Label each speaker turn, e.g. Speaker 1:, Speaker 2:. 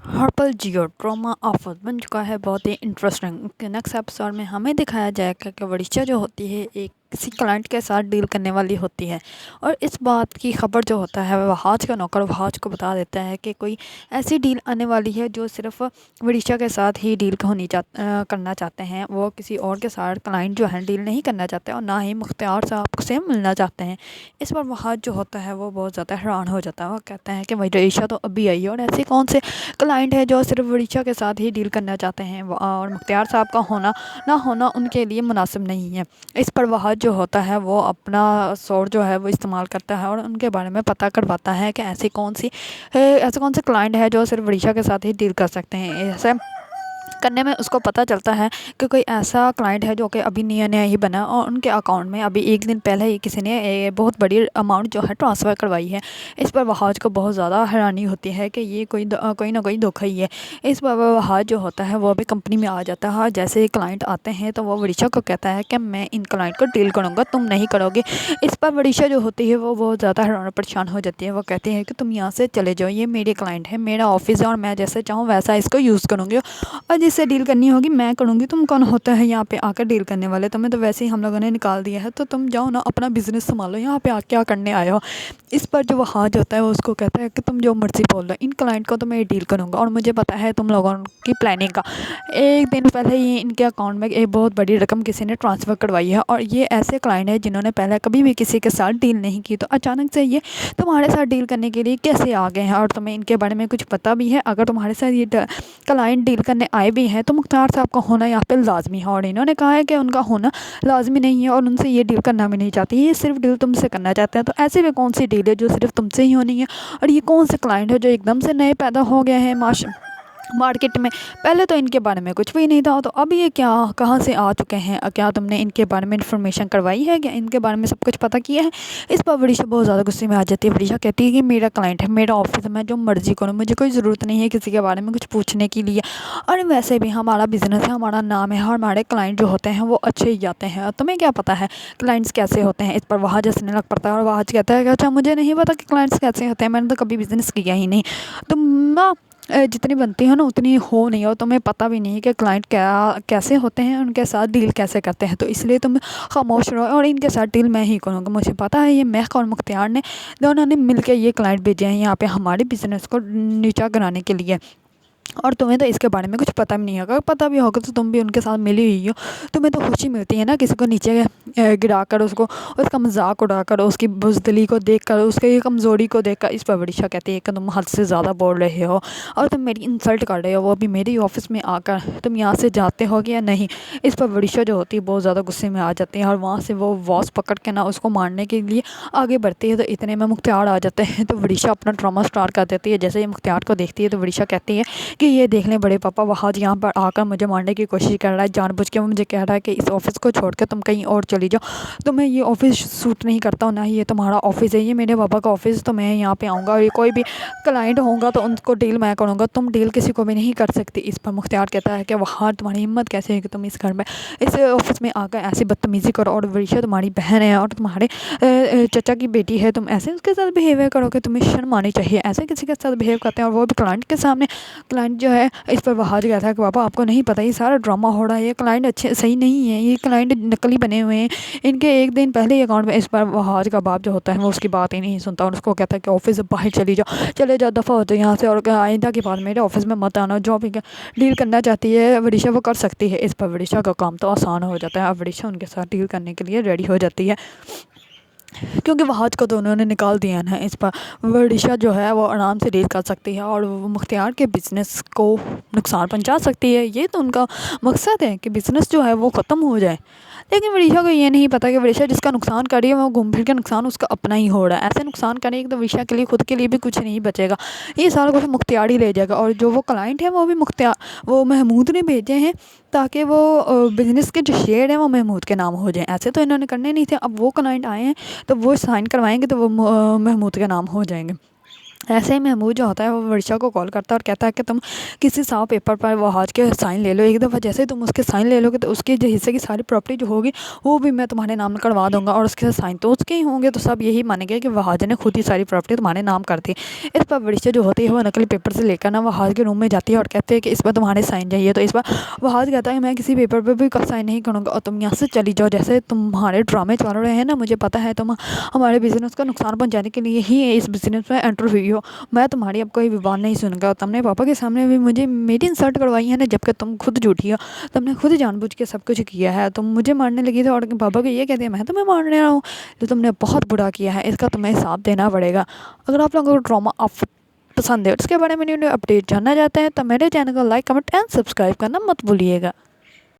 Speaker 1: Herbal जियो drama offer बन चुका है बहुत ही इंटरेस्टिंग। नेक्स्ट एपिसोड में हमें दिखाया जाएगा कि वरिष्ठा जो होती है एक किसी क्लाइंट के साथ डील करने वाली होती है और इस बात की खबर जो होता है वह वहाज का नौकर वहाज को बता देता है कि कोई ऐसी डील आने वाली है जो सिर्फ वरिष्ठा के साथ ही डील करना चाहते हैं। वो किसी और के साथ क्लाइंट जो है डील नहीं करना चाहते और ना ही मुख्तियार साहब से मिलना चाहते हैं। इस पर वहाज जो होता है वो बहुत ज़्यादा हैरान हो जाता है। वो कहता है कि वरिष्ठा तो अभी आई है और ऐसे कौन से क्लाइंट है जो सिर्फ वरिष्ठा के साथ ही डील करना चाहते हैं और मुख्तियार साहब का होना ना होना उनके लिए मुनासिब नहीं है। इस पर वहाज जो होता है वो अपना सोर्स जो है वो इस्तेमाल करता है और उनके बारे में पता करवाता है कि ऐसे कौन से क्लाइंट है जो सिर्फ वरिष्ठा के साथ ही डील कर सकते हैं। ऐसे करने में उसको पता चलता है कि कोई ऐसा क्लाइंट है जो कि अभी नया नया ही बना और उनके अकाउंट में अभी एक दिन पहले ही किसी ने बहुत बड़ी अमाउंट जो है ट्रांसफ़र करवाई है। इस पर वहाज को बहुत ज़्यादा हैरानी होती है कि ये कोई ना कोई धोखा ही है। इस पर वहाज जो होता है वो अभी कंपनी में आ जाता है। जैसे ही क्लाइंट आते हैं तो वो वरिष्ठा को कहता है कि मैं इन क्लाइंट को डील करूँगा, तुम नहीं करोगे। इस पर वरिष्ठा जो होती है वो बहुत ज़्यादा हैरान और परेशान हो जाती है। वो कहती है कि तुम यहाँ से चले जाओ, ये मेरे क्लाइंट है, मेरा ऑफिस है और मैं जैसे चाहूँ वैसा इसको यूज़ करूँगी और जिससे डील करनी होगी मैं करूँगी। तुम कौन होता है यहाँ पे आकर डील करने वाले? तुम्हें तो वैसे ही हम लोगों ने निकाल दिया है, तो तुम जाओ ना अपना बिजनेस संभालो, यहाँ पे क्या करने आए हो? इस पर जो वहाज होता है वो उसको कहता है कि तुम जो मर्जी बोल रहे, इन क्लाइंट को तो मैं डील करूँगा और मुझे पता है तुम लोगों की प्लानिंग का। एक दिन पहले ही इनके अकाउंट में एक बहुत बड़ी रकम किसी ने ट्रांसफ़र करवाई है और ये ऐसे क्लाइंट है जिन्होंने पहले कभी भी किसी के साथ डील नहीं की, तो अचानक से ये तुम्हारे साथ डील करने के लिए कैसे आ गए हैं और तुम्हें इनके बारे में कुछ पता भी है? अगर तुम्हारे साथ ये क्लाइंट डील करने आए भी हैं तो मुख्तार साहब का होना यहाँ पे लाजमी है और इन्होंने कहा है कि उनका होना लाजमी नहीं है और उनसे ये डील करना भी नहीं चाहती, ये सिर्फ डील तुमसे करना चाहते हैं। तो ऐसे में कौन सी डील है जो सिर्फ तुमसे ही होनी है? और ये कौन से क्लाइंट है जो एकदम से नए पैदा हो गए हैं मार्केट में? पहले तो इनके बारे में कुछ भी नहीं था, तो अब ये क्या कहाँ से आ चुके हैं? क्या तुमने इनके बारे में इन्फॉर्मेशन करवाई है? क्या इनके बारे में सब कुछ पता किया है? इस पर वरिष्ठा बहुत ज़्यादा गुस्से में आ जाती है। वरिष्ठा कहती है कि मेरा क्लाइंट है, मेरा ऑफिस है, मैं जो मर्जी करूँ, मुझे कोई ज़रूरत नहीं है किसी के बारे में कुछ पूछने के लिए। और वैसे भी हमारा बिजनेस है, हमारा नाम है, हमारे क्लाइंट जो होते हैं वो अच्छे ही जाते हैं, तुम्हें क्या पता है क्लाइंट्स कैसे होते हैं? इस पर वहाज हंसने लग पड़ता है और वहाज कहता है कि अच्छा मुझे नहीं पता कि क्लाइंट्स कैसे होते हैं, मैंने तो कभी बिजनेस किया ही नहीं। तुम ना जितनी बनती हो ना उतनी हो नहीं, और तुम्हें पता भी नहीं कि क्लाइंट कैसे होते हैं, उनके साथ डील कैसे करते हैं, तो इसलिए तुम खामोश रहो और इनके साथ डील मैं ही करूँगा। मुझे पता है ये महक और मुख्तियार ने दोनों ने मिलकर ये क्लाइंट भेजे हैं यहाँ पे हमारे बिज़नेस को नीचा कराने के लिए, और तुम्हें तो इसके बारे में कुछ पता भी नहीं होगा। पता भी होगा तो तुम भी उनके साथ मिली हुई हो। तुम्हें तो खुशी मिलती है ना किसी को नीचे गिराकर, उसका मजाक उड़ाकर, उसकी बुज़दिली को देखकर, उसकी कमज़ोरी को देखकर। इस पर वरिष्ठा कहती है कि तुम हद से ज़्यादा बोल रहे हो और तुम मेरी इंसल्ट कर रहे हो, वो भी मेरे ऑफिस में आकर। तुम यहाँ से जाते हो या नहीं? इस पर वरिष्ठा जो होती है बहुत ज़्यादा गुस्से में आ जाती है और वहाँ से वो वॉस पकड़ के ना उसको मारने के लिए आगे बढ़ती है। तो इतने में मुख्तियार आ जाते हैं, तो वरिष्ठा अपना ड्रामा स्टार्ट कर देती है। जैसे ही मुख्तियार को देखती है तो वरिष्ठा कहती है कि ये देख लें बड़े पापा, वहाज यहाँ पर आकर मुझे मारने की कोशिश कर रहा है, जानबूझ के वो मुझे कह रहा है कि इस ऑफिस को छोड़ के तुम कहीं और चली जाओ, तुम्हें ये ऑफिस सूट नहीं करता, ना ही ये तुम्हारा ऑफिस है, ये मेरे पापा का ऑफिस, तो मैं यहाँ पे आऊँगा और ये कोई भी क्लाइंट होगा तो उनको डील मैं करूँगा, तुम डील किसी को भी नहीं कर सकती। इस पर मुख्तियार कहता है कि वहाँ तुम्हारी हिम्मत कैसे है कि तुम इस घर में इस ऑफिस में आकर ऐसी बदतमीज़ी करो, और वरिष्ठा तुम्हारी बहन है और तुम्हारे चचा की बेटी है, तुम ऐसे उसके साथ बिहेवियर करोगे? तुम्हें शर्म आनी चाहिए, ऐसे किसी के साथ बिहेव करते हैं और वो भी क्लाइंट के सामने। क्लाइंट जो है इस पर वहाज कहता है कि पापा आपको नहीं पता ये सारा ड्रामा हो रहा है, ये क्लाइंट अच्छे सही नहीं है, ये क्लाइंट नकली बने हुए हैं, इनके एक दिन पहले ही अकाउंट में। इस पर वहाज का बाप जो होता है वो उसकी बात ही नहीं सुनता और उसको कहता है कि ऑफिस से बाहर चले जाओ, दफ़ा हो जाओ यहाँ से, और आइंदा के बाद मेरे ऑफिस में मत आना। जो भी डील करना चाहती है वरिष्ठा वो कर सकती है। इस पर वरिष्ठा का काम तो आसान हो जाता है, अब वरिष्ठा उनके साथ डील करने के लिए रेडी हो जाती है क्योंकि वहाज को तो उन्होंने निकाल दिया ना। इस पर वरिष्ठा जो है वो आराम से डील कर सकती है और वो मुख्तियार के बिज़नेस को नुकसान पहुंचा सकती है। ये तो उनका मकसद है कि बिज़नेस जो है वो ख़त्म हो जाए, लेकिन वरिष्ठा को ये नहीं पता कि वरिष्ठा जिसका नुकसान कर रही है वो घूम फिर के नुकसान उसका अपना ही हो रहा है। ऐसे नुकसान करेगी तो वरिष्ठा के लिए खुद के लिए भी कुछ नहीं बचेगा, ये सारा कुछ मुख्तियार ही ले जाएगा। और जो वो क्लाइंट है वो भी वो महमूद ने भेजे हैं ताकि वो बिज़नेस के जो शेयर हैं वो महमूद के नाम हो जाएं। ऐसे तो इन्होंने करने नहीं थे, अब वो क्लाइंट आए हैं तो वो साइन करवाएंगे तो वो महमूद के नाम हो जाएंगे। ऐसे ही महमूद जो होता है वो वर्षा को कॉल करता है और कहता है कि तुम किसी साफ पेपर पर वहाज के साइन ले लो। एक दफ़ा जैसे ही तुम उसके साइन ले लोगे तो उसके जो हिस्से की सारी प्रॉपर्टी जो होगी वो भी मैं तुम्हारे नाम करवा दूंगा, और उसके साइन तो उसके ही होंगे। तो सब यही मानेंगे कि वहाज ने खुद ही सारी प्रॉपर्टी तुम्हारे नाम कर दी। इस पर वर्षा जो होती है वो नकली पेपर से लेकर ना वहाज के रूम में जाती है और कहते हैं कि इस पर तुम्हारे साइन चाहिए। तो इस पर वहाज कहता है मैं किसी पेपर पर भी साइन नहीं करूँगा और तुम यहाँ से चली जाओ। जैसे तुम्हारे ड्रामे चल रहे हैं ना, मुझे पता है तुम हमारे बिजनेस का नुकसान पहुँचाने के लिए ही इस बिजनेस में एंटर हुई हो। मैं तुम्हारी अब कोई विवाद नहीं सुनूंगा। तुमने पापा के सामने भी मुझे मेरी इंसल्ट करवाई है ना, जबकि तुम खुद झूठी हो। तुमने खुद जानबूझ के सब कुछ किया है। तुम मुझे मारने लगी थी और पापा को ये कहती है मैं तुम्हें मारने रहा हूँ। जो तुमने बहुत बुरा किया है, इसका तुम्हें हिसाब देना पड़ेगा। अगर आप लोगों को ड्रामा आप पसंद है, उसके बारे में न्यू न्यू अपडेट जानना चाहते हैं तो मेरे चैनल को लाइक कमेंट एंड सब्सक्राइब करना मत भूलिएगा।